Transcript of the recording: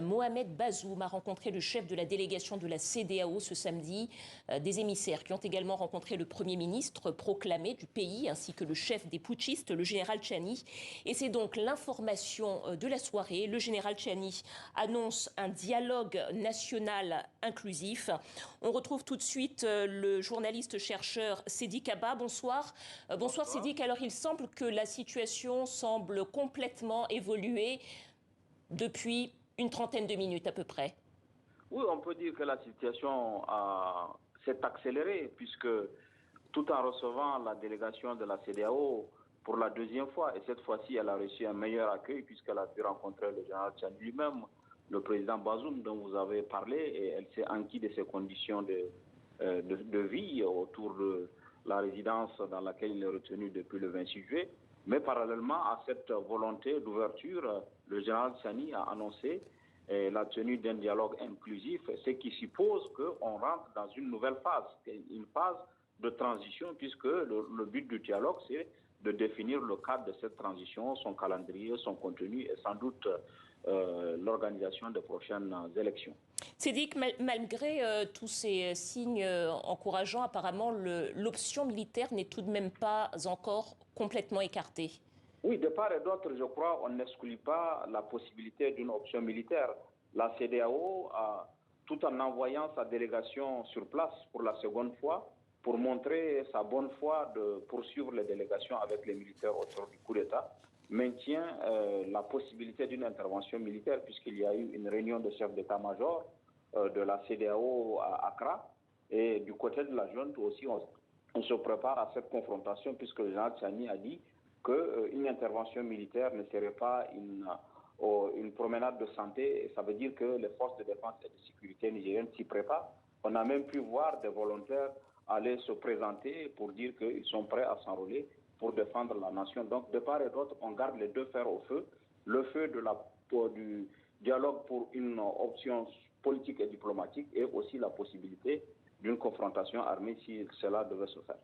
Mohamed Bazoum a rencontré le chef de la délégation de la CEDEAO ce samedi. Des émissaires qui ont également rencontré le Premier ministre proclamé du pays ainsi que le chef des putschistes, le général Tchani. Et c'est donc l'information de la soirée. Le général Tchani annonce un dialogue national inclusif. On retrouve tout de suite le journaliste-chercheur Sédik Abba. Bonsoir. Bonsoir Sédik. Alors il semble que la situation semble complètement évoluer depuis une trentaine de minutes à peu près. Oui, on peut dire que la situation s'est accélérée puisque tout en recevant la délégation de la CEDEAO pour la deuxième fois, et cette fois-ci elle a reçu un meilleur accueil puisqu'elle a pu rencontrer le général Tchani lui-même, le président Bazoum dont vous avez parlé, et elle s'est enquis de ses conditions de vie autour de la résidence dans laquelle il est retenu depuis le 26 juillet. Mais parallèlement à cette volonté d'ouverture, le général Tchani a annoncé la tenue d'un dialogue inclusif, ce qui suppose qu'on rentre dans une nouvelle phase, une phase de transition, puisque le but du dialogue, c'est de définir le cadre de cette transition, son calendrier, son contenu et sans doute l'organisation des prochaines élections. C'est dit que malgré tous ces signes encourageants, apparemment l'option militaire n'est tout de même pas encore complètement écartée. Oui, de part et d'autre, je crois, on n'exclut pas la possibilité d'une option militaire. La CEDEAO, tout en envoyant sa délégation sur place pour la seconde fois, pour montrer sa bonne foi de poursuivre les délégations avec les militaires autour du coup d'État, maintient la possibilité d'une intervention militaire, puisqu'il y a eu une réunion de chefs d'état-major de la CEDEAO à Accra, et du côté de la junte aussi, on se prépare à cette confrontation, puisque le général Tchani a dit qu'une intervention militaire ne serait pas une promenade de santé. Et ça veut dire que les forces de défense et de sécurité nigériennes s'y préparent. On a même pu voir des volontaires aller se présenter pour dire qu'ils sont prêts à s'enrôler pour défendre la nation. Donc, de part et d'autre, on garde les deux fers au feu. Le feu du dialogue pour une option politique et diplomatique et aussi la possibilité d'une confrontation armée si cela devait se faire.